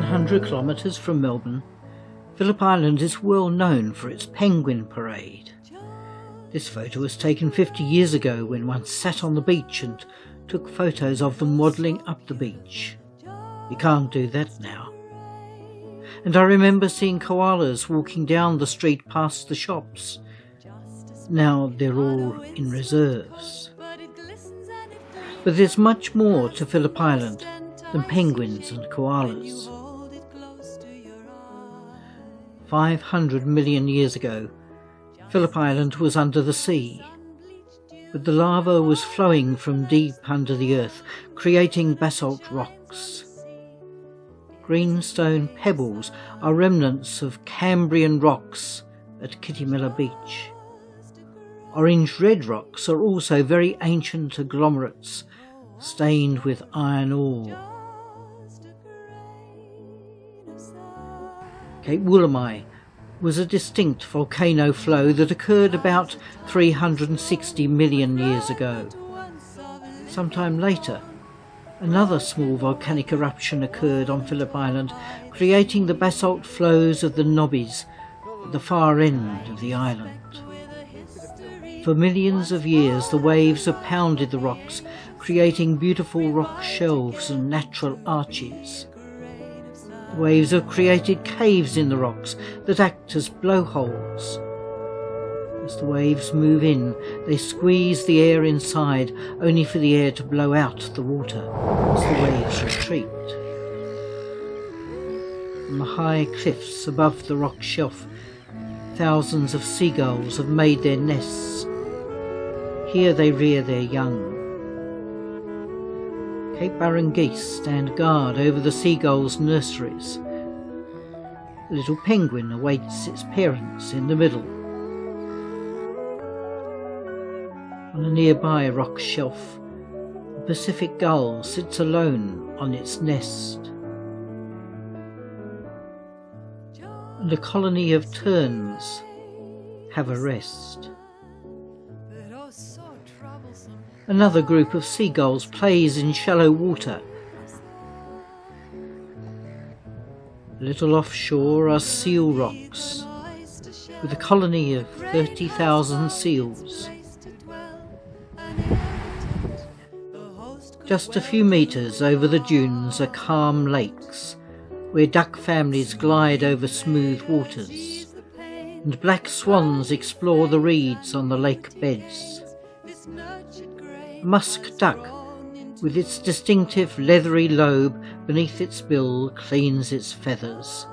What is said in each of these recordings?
100 kilometres from Melbourne, Phillip Island is well known for its penguin parade. This photo was taken 50 years ago when one sat on the beach and took photos of them waddling up the beach. You can't do that now. And I remember seeing koalas walking down the street past the shops. Now they're all in reserves. But there's much more to Phillip Island than penguins and koalas. 500 million years ago, Phillip Island was under the sea, but the lava was flowing from deep under the earth, creating basalt rocks. Greenstone pebbles are remnants of Cambrian rocks at Kittimella Beach. Orange-red rocks are also very ancient agglomerates, stained with iron ore. Cape Woolamai was a distinct volcano flow that occurred about 360 million years ago. Sometime later, another small volcanic eruption occurred on Phillip Island, creating the basalt flows of the Nobbies at the far end of the island. For millions of years, the waves have pounded the rocks, creating beautiful rock shelves and natural arches. The waves have created caves in the rocks that act as blowholes. As the waves move in, they squeeze the air inside, only for the air to blow out the water as the waves retreat. On the high cliffs above the rock shelf, thousands of seagulls have made their nests. Here they rear their young. Cape Barren geese stand guard over the seagulls' nurseries. The little penguin awaits its parents in the middle. On a nearby rock shelf, a Pacific gull sits alone on its nest. And a colony of terns have a rest. Another group of seagulls plays in shallow water. A little offshore are seal rocks, with a colony of 30,000 seals. Just a few metres over the dunes are calm lakes, where duck families glide over smooth waters, and black swans explore the reeds on the lake beds. A musk duck, with its distinctive leathery lobe beneath its bill, cleans its feathers.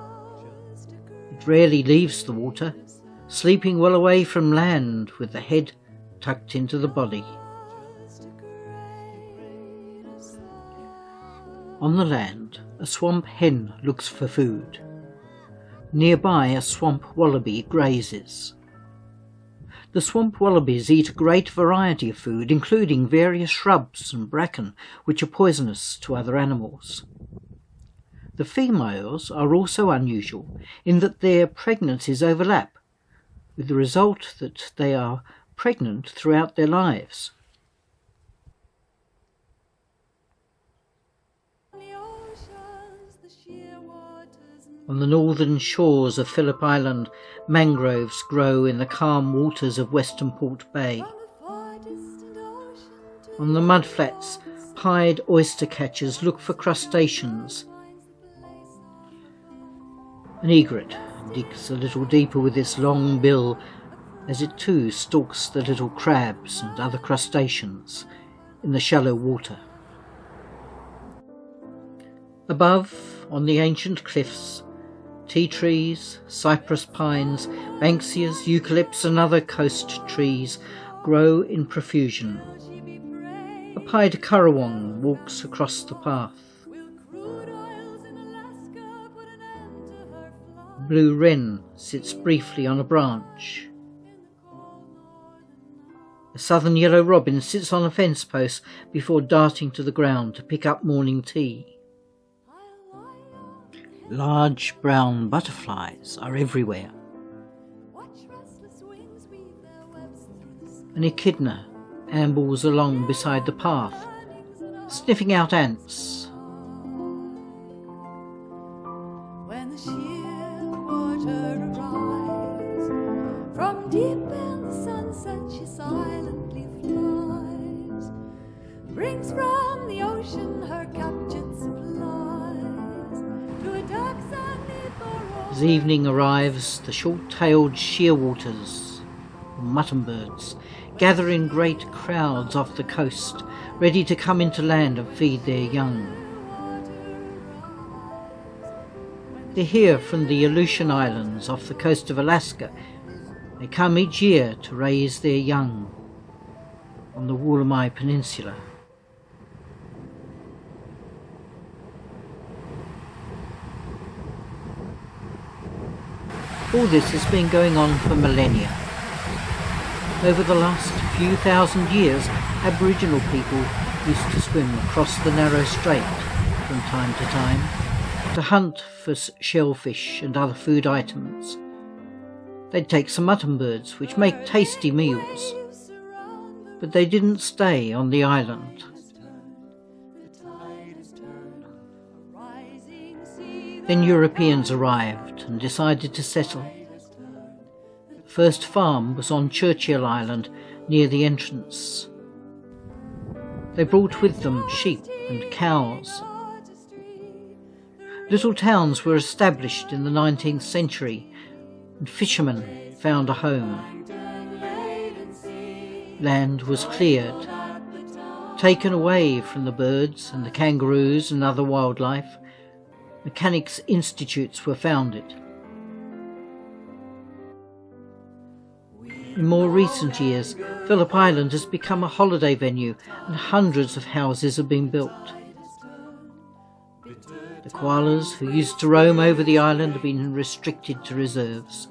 It rarely leaves the water, sleeping well away from land with the head tucked into the body. On the land, a swamp hen looks for food. Nearby, a swamp wallaby grazes. The swamp wallabies eat a great variety of food, including various shrubs and bracken, which are poisonous to other animals. The females are also unusual in that their pregnancies overlap, with the result that they are pregnant throughout their lives. On the northern shores of Phillip Island, mangroves grow in the calm waters of Western Port Bay. On the mudflats, pied oyster catchers look for crustaceans. An egret digs a little deeper with its long bill as it too stalks the little crabs and other crustaceans in the shallow water. Above, on the ancient cliffs, tea trees, cypress pines, banksias, eucalypts and other coast trees grow in profusion. A pied currawong walks across the path. A blue wren sits briefly on a branch. A southern yellow robin sits on a fence post before darting to the ground to pick up morning tea. Large brown butterflies are everywhere. An echidna ambles along beside the path, sniffing out ants. Deep in the sunset she silently flies, brings from the ocean her captured supplies, through a dark sandy burrow. As evening arrives, the short-tailed shearwaters, muttonbirds, gather in great crowds off the coast, ready to come into land and feed their young. They're here from the Aleutian Islands off the coast of Alaska. They come each year to raise their young on the Wollemi Peninsula. All this has been going on for millennia. Over the last few thousand years, Aboriginal people used to swim across the narrow strait from time to time to hunt for shellfish and other food items. They'd take some muttonbirds, which make tasty meals, but they didn't stay on the island. Then Europeans arrived and decided to settle. The first farm was on Churchill Island, near the entrance. They brought with them sheep and cows. Little towns were established in the 19th century, and fishermen found a home. Land was cleared, taken away from the birds and the kangaroos and other wildlife. Mechanics' institutes were founded. In more recent years, Phillip Island has become a holiday venue and hundreds of houses have been built. The koalas who used to roam over the island have been restricted to reserves.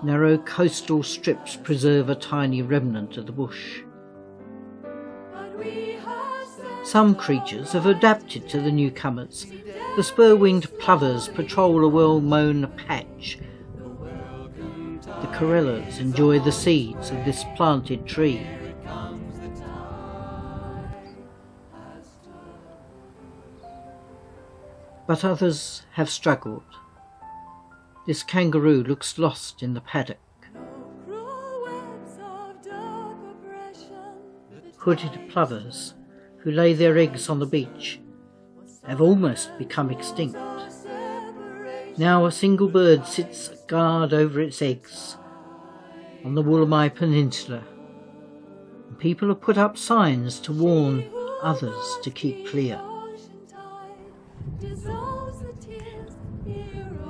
Narrow coastal strips preserve a tiny remnant of the bush. Some creatures have adapted to the newcomers. The spur-winged plovers patrol a well-mown patch. The corellas enjoy the seeds of this planted tree. But others have struggled. This kangaroo looks lost in the paddock. Hooded plovers, who lay their eggs on the beach, have almost become extinct. Now a single bird sits guard over its eggs on the Wollemi Peninsula, and people have put up signs to warn others to keep clear.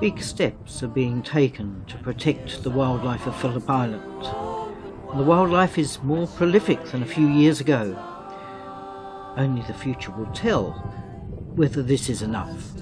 Big steps are being taken to protect the wildlife of Phillip Island. And the wildlife is more prolific than a few years ago. Only the future will tell whether this is enough.